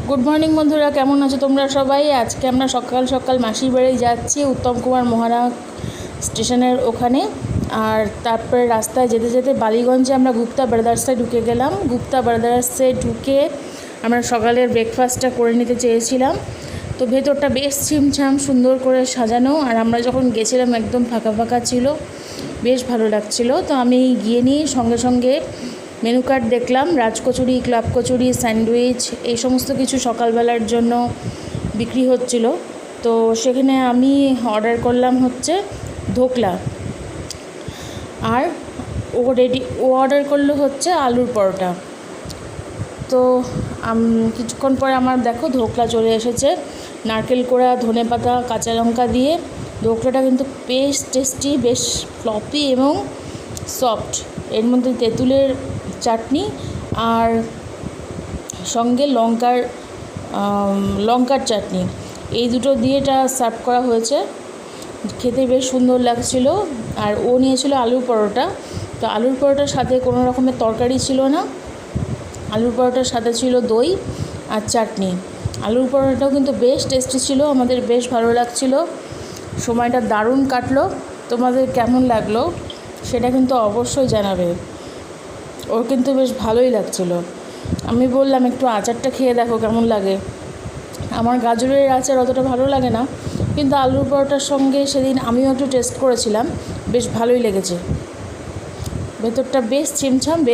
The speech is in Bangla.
গুড মর্নিং বন্ধুরা, কেমন আছো তোমরা সবাই? আজকে আমরা সকাল সকাল মাসির বাড়ি যাচ্ছি, উত্তম কুমার মহারাজ স্টেশনের ওখানে। আর তারপরে রাস্তায় যেতে যেতে বালিগঞ্জে আমরা গুপ্তা ব্রাদার্সে ঢুকে গেলাম। গুপ্তা ব্রাদার্সে ঢুকে আমরা সকালের ব্রেকফাস্টটা করে নিতে চেয়েছিলাম। তো ভেতরটা বেশ ছিমছাম সুন্দর করে সাজানো, আর আমরা যখন গেছিলাম একদম ফাঁকা ফাঁকা ছিল, বেশ ভালো লাগছিল। তো আমি গিয়ে নিয়ে সঙ্গে সঙ্গে মেনু কার্ড দেখলাম, রাজকচুরি, ক্লাব কচুরি, স্যান্ডউইচ, এই সমস্ত কিছু সকালবেলার জন্য বিক্রি হচ্ছিল। তো সেখানে আমি অর্ডার করলাম হচ্ছে ধোকলা, আর ও অর্ডার করলো হচ্ছে আলুর পরোটা। তো কিছুক্ষণ পরে আমার দেখো ধোকলা চলে এসেছে, নারকেল কোড়া, ধনেপাতা, কাঁচা লঙ্কা দিয়ে। ধোকলাটা কিন্তু বেশ টেস্টি, বেশ ফ্লপি এবং সফট। এর মধ্যে তেঁতুলের চাটনি আর সঙ্গে লঙ্কার চাটনি, এই দুটো দিয়ে এটা সার্ভ করা হয়েছে। খেতে বেশ সুন্দর লাগছিল। আর ও নিয়েছিল আলুর পরোটা। তো আলুর পরোটার সাথে কোনো রকমের তরকারি ছিল না, আলুর পরোটার সাথে ছিল দই আর চাটনি। আলুর পরোটাটাও কিন্তু বেশ টেস্টি ছিল, আমাদের বেশ ভালো লাগছিল। সময়টা দারুণ কাটলো। তোমাদের কেমন লাগলো সেটা কিন্তু অবশ্যই জানাবে। ওর কিন্তু বেশ ভালোই লাগছিল। আমি বললাম একটু আচারটা খেয়ে দেখো কেমন লাগে। আমার গাজরের আচার অতটা ভালো লাগে না, কিন্তু আলুর পরোটার সঙ্গে সেদিন আমিও একটু টেস্ট করেছিলাম, বেশ ভালোই লেগেছে। ভেতরটা বেশ ছিমছাম, বেশ